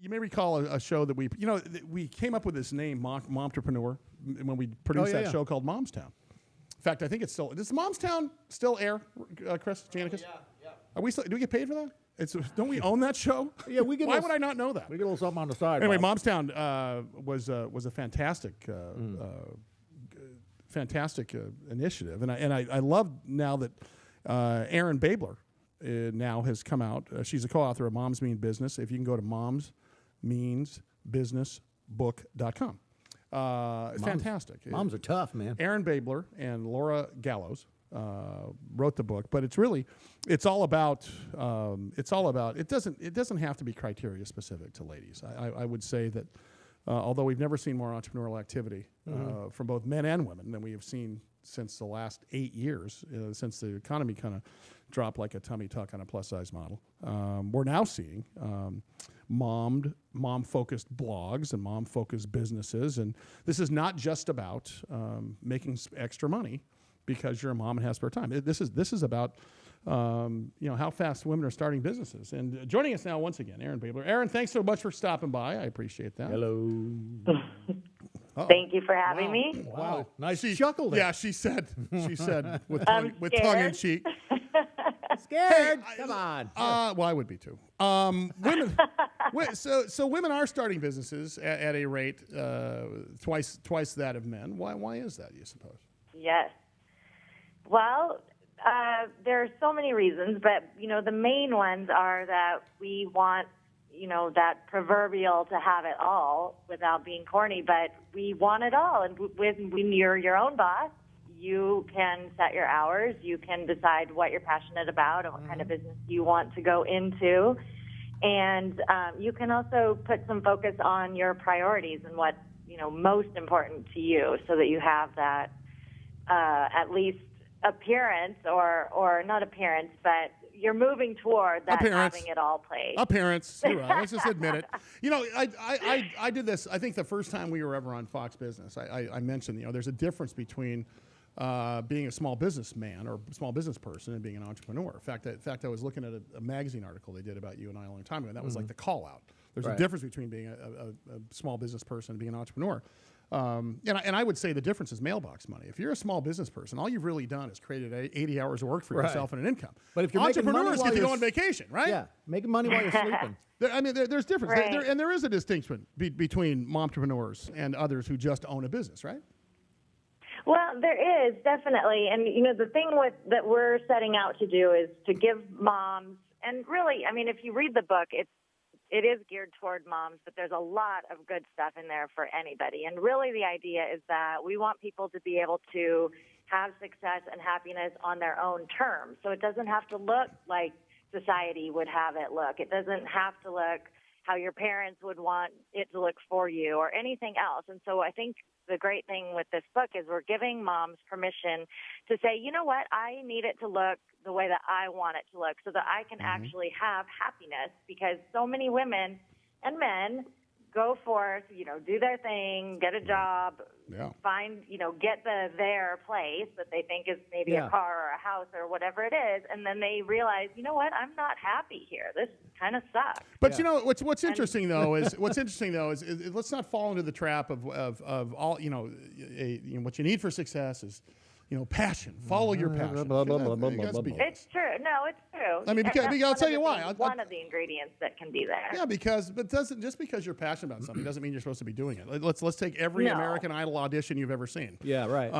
You may recall a show that we came up with this name, Momtrepreneur, when we produced show called Momstown. In fact, I think it's still. Does Momstown still air, Chris Janicus? Yeah. Are we still? Do we get paid for that? Don't we own that show? Yeah, we get. Why would I not know that? We get a little something on the side. Anyway, Momstown was a fantastic, fantastic initiative, and I love now that Erin Baebler now has come out. She's a co-author of Moms Mean Business. If you can go to momsmeansbusinessbook.com. Fantastic. Moms are tough, man. Erin Baebler and Laura Gallows wrote the book, but it's all about. It doesn't have to be criteria specific to ladies. I would say that although we've never seen more entrepreneurial activity from both men and women than we have seen since the last 8 years, since the economy kind of dropped like a tummy tuck on a plus size model, we're now seeing mom-focused blogs and mom-focused businesses, and this is not just about making extra money because you're a mom and have spare time. This is about how fast women are starting businesses. And joining us now once again, Erin Baebler. Erin, thanks so much for stopping by. I appreciate that. Hello. Thank you for having me. Wow. Nice chuckle there. Yeah, she said with tongue in cheek. Scared? Come on. Well, I would be too. Women. So women are starting businesses at a rate twice that of men. Why is that, you suppose? Yes. Well, there are so many reasons, but the main ones are that we want that proverbial to have it all without being corny, but we want it all. And when you're your own boss, you can set your hours, you can decide what you're passionate about and what kind of business you want to go into. And you can also put some focus on your priorities and what's most important to you, so that you have that at least appearance or not appearance, but you're moving toward that having it all played. Appearance. You're right. Let's just admit it. I did this. I think the first time we were ever on Fox Business, I mentioned there's a difference between being a small businessman or small business person and being an entrepreneur. In fact, I was looking at a magazine article they did about you and I a long time ago, and that was like the call out. There's a difference between being a small business person and being an entrepreneur. And I would say the difference is mailbox money. If you're a small business person, all you've really done is created 80 hours of work for yourself and an income. But if you're entrepreneurs get to go on vacation, right? Yeah, making money while you're sleeping. There's difference. Right. And there is a distinction between momtrepreneurs and others who just own a business, right? Well, there is, definitely. And, the thing that we're setting out to do is to give moms, and really, if you read the book, it is geared toward moms, but there's a lot of good stuff in there for anybody. And really the idea is that we want people to be able to have success and happiness on their own terms. So it doesn't have to look like society would have it look. It doesn't have to look how your parents would want it to look for you or anything else. And so I think the great thing with this book is we're giving moms permission to say, you know what, I need it to look the way that I want it to look so that I can actually have happiness, because so many women and men go forth, do their thing, get a job, find, get their place that they think is maybe a car or a house or whatever it is, and then they realize, you know what, I'm not happy here. This kind of sucks. But what's interesting though is let's not fall into the trap of all what you need for success is passion. Follow your passion. It's true. No, it's true. Because I'll tell you why. One of the ingredients that can be there. Yeah, because you're passionate about something doesn't mean you're supposed to be doing it. Let's take every American Idol audition you've ever seen. Yeah, right.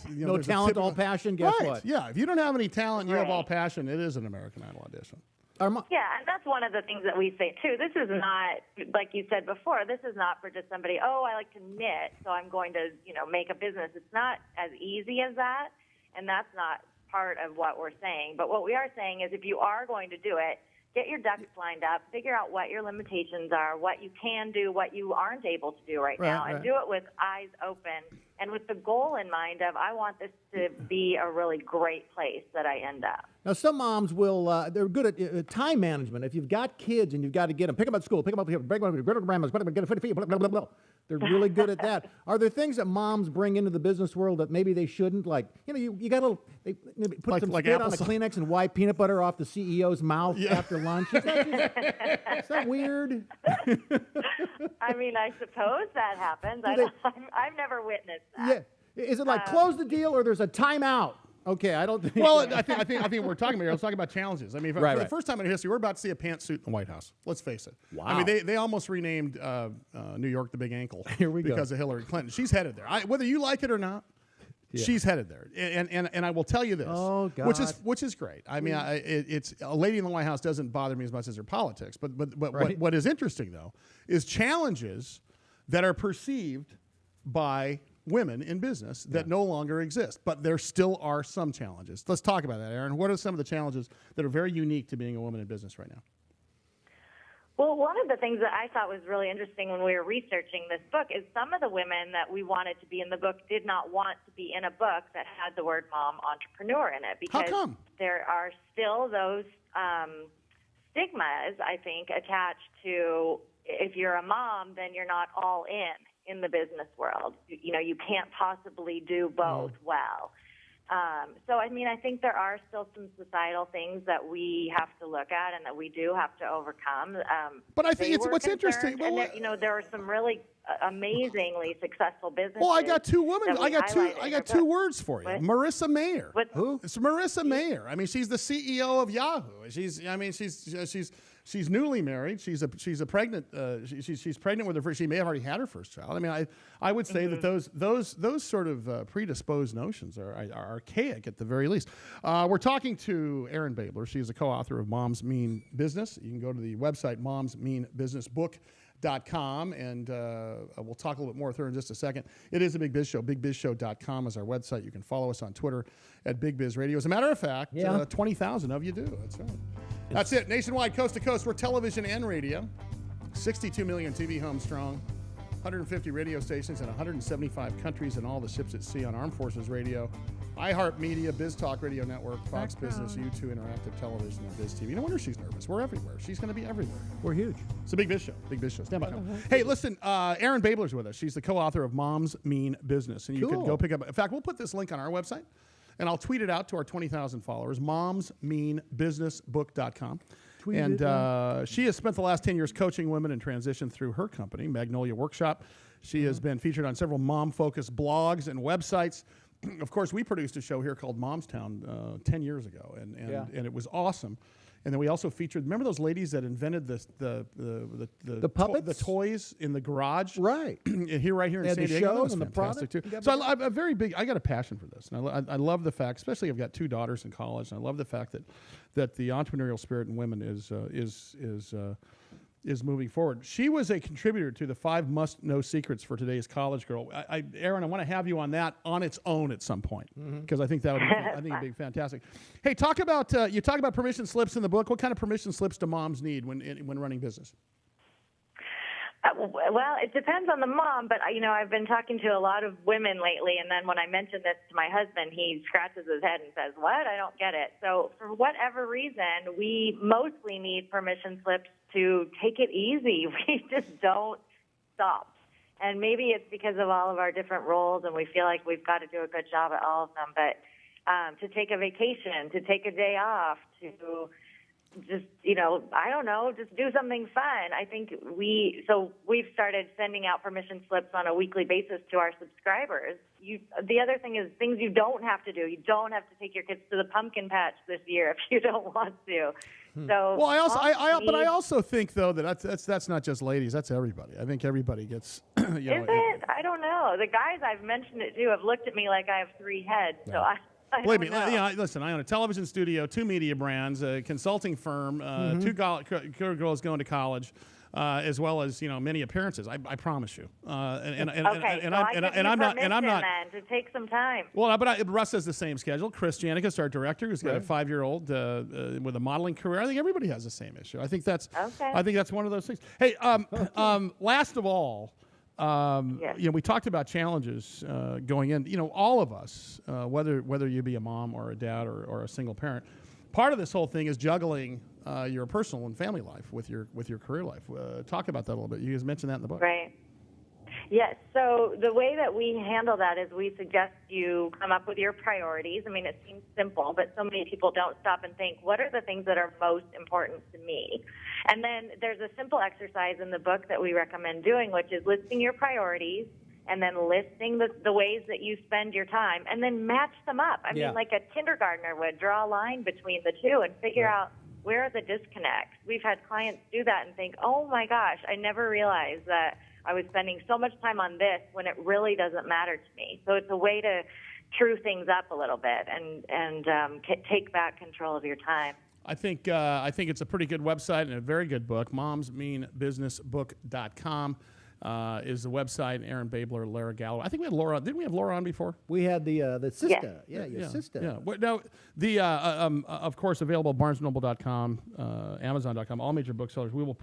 No talent, all passion. Guess what? Yeah, if you don't have any talent, you have all passion. It is an American Idol audition. Yeah, and that's one of the things that we say, too. This is not, like you said before, this is not for just somebody, I like to knit, so I'm going to, make a business. It's not as easy as that, and that's not part of what we're saying. But what we are saying is if you are going to do it, get your ducks lined up, figure out what your limitations are, what you can do, what you aren't able to do right now, and do it with eyes open and with the goal in mind of I want this to be a really great place that I end up. Now, some moms will, they're good at time management. If you've got kids and you've got to get them, pick them up at school, pick them up here, bring them up, get a fit feet, blah, blah, blah, blah. They're really good at that. Are there things that moms bring into the business world that maybe they shouldn't? Like, you got to put some spit on a Kleenex and wipe peanut butter off the CEO's mouth after lunch. Is that weird? I mean, I suppose that happens. I've never witnessed that. Yeah. Is it like close the deal or there's a timeout? Okay, I don't think. Well, I think we're talking about. I was talking about challenges. I mean, for the first time in history, we're about to see a pantsuit in the White House. Let's face it. Wow. I mean, they almost renamed New York the Big Ankle because of Hillary Clinton. She's headed there. Whether you like it or not, she's headed there. And I will tell you this, which is great. I mean, it's a lady in the White House doesn't bother me as much as her politics. But what is interesting though is challenges that are perceived by women in business that no longer exist, but there still are some challenges. Let's talk about that, Erin. What are some of the challenges that are very unique to being a woman in business right now? Well, one of the things that I thought was really interesting when we were researching this book is some of the women that we wanted to be in the book did not want to be in a book that had the word mom entrepreneur in it, because how come? There are still those stigmas, I think, attached to if you're a mom, then you're not all in the business world. You know, you can't possibly do both well. So, I mean, I think there are still some societal things that we have to look at and that we do have to overcome. But I think what's interesting. Well, and there are some really amazingly successful businesses. Well, I got two women. I got two words for you. What? Marissa Mayer. Who? It's Marissa Mayer. I mean, she's the CEO of Yahoo. She's newly married. She's pregnant. She's pregnant with her first. She may have already had her first child. I mean, I would say that those sort of predisposed notions are archaic at the very least. We're talking to Erin Baebler. She's a co-author of Moms Mean Business. You can go to the website momsmeanbusinessbook.com, and we'll talk a little bit more with her in just a second. It is a Big Biz Show. BigBizShow.com is our website. You can follow us on Twitter at Big Biz Radio. As a matter of fact, 20,000 of you do. That's right. That's it. Nationwide, coast to coast. We're television and radio. 62 million TV homes strong. 150 radio stations in 175 countries, and all the ships at sea on Armed Forces Radio, iHeartMedia, Biz Talk Radio Network, Fox Business, U2 Interactive Television, and Biz TV. No wonder she's nervous. We're everywhere. She's going to be everywhere. We're huge. It's a Big Biz Show. Big Biz Show. Stand by. Hey, listen, Erin Baebler's with us. She's the co-author of Moms Mean Business. And you can go pick up. In fact, we'll put this link on our website, and I'll tweet it out to our 20,000 followers, momsmeanbusinessbook.com. And she has spent the last 10 years coaching women in transition through her company, Magnolia Workshop. She has been featured on several mom-focused blogs and websites. Of course, we produced a show here called Momstown 10 years ago, and it was awesome. And then we also featured, remember those ladies that invented the puppets? The toys in the garage? Right. Here in San Diego. That was fantastic too. So I'm a very big, I got a passion for this. And I love the fact, especially I've got two daughters in college, and I love the fact that the entrepreneurial spirit in women is moving forward. She was a contributor to the 5 must-know secrets for today's college girl. Erin, I want to have you on that on its own at some point, because I think that would be, it'd be fantastic. Hey, talk about you talk about permission slips in the book. What kind of permission slips do moms need when running business? Well, it depends on the mom, but I've been talking to a lot of women lately, and then when I mention this to my husband, he scratches his head and says, "What? I don't get it." So for whatever reason, we mostly need permission slips to take it easy. We just don't stop. And maybe it's because of all of our different roles, and we feel like we've got to do a good job at all of them, but to take a vacation, to take a day off, to just, I don't know, just do something fun. I think we've started sending out permission slips on a weekly basis to our subscribers. The other thing is things you don't have to do. You don't have to take your kids to the pumpkin patch this year if you don't want to. So, well, I also think though that that's not just ladies. That's everybody. I think everybody gets. Is it? I don't know. The guys I've mentioned it to have looked at me like I have 3 heads. So believe me, listen, I own a television studio, 2 media brands, a consulting firm, 2 girls going to college, as well as many appearances. I promise you. I'm not to take some time. Well, but Russ has the same schedule. Chris Janicus, our director, who's got a 5-year-old with a modeling career. I think everybody has the same issue. I think that's one of those things. Hey, last of all. You know, we talked about challenges going in. You know, all of us, whether you be a mom or a dad or a single parent, part of this whole thing is juggling your personal and family life with your career life. Talk about that a little bit. You guys mentioned that in the book. Right. Yes. So the way that we handle that is we suggest you come up with your priorities. I mean, it seems simple, but so many people don't stop and think, what are the things that are most important to me? And then there's a simple exercise in the book that we recommend doing, which is listing your priorities and then listing the ways that you spend your time and then match them up. I mean, like a kindergartner would draw a line between the two and figure out where are the disconnects. We've had clients do that and think, oh my gosh, I never realized that I was spending so much time on this when it really doesn't matter to me. So it's a way to true things up a little bit and take back control of your time. I think it's a pretty good website and a very good book. MomsMeanBusinessBook.com is the website. Erin Baebler, Lara Gallo. I think we had Laura. Didn't we have Laura on before? We had the sister. Yeah, your sister. Yeah. Now, of course, available at BarnesandNoble.com, Amazon.com, all major booksellers. We will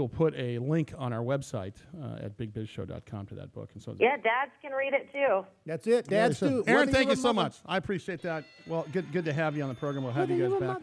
put a link on our website at BigBizShow.com to that book. And so dads can read it too. That's it. Dads too. Erin, thank you so much. I appreciate that. Well, good to have you on the program. We'll have you guys back.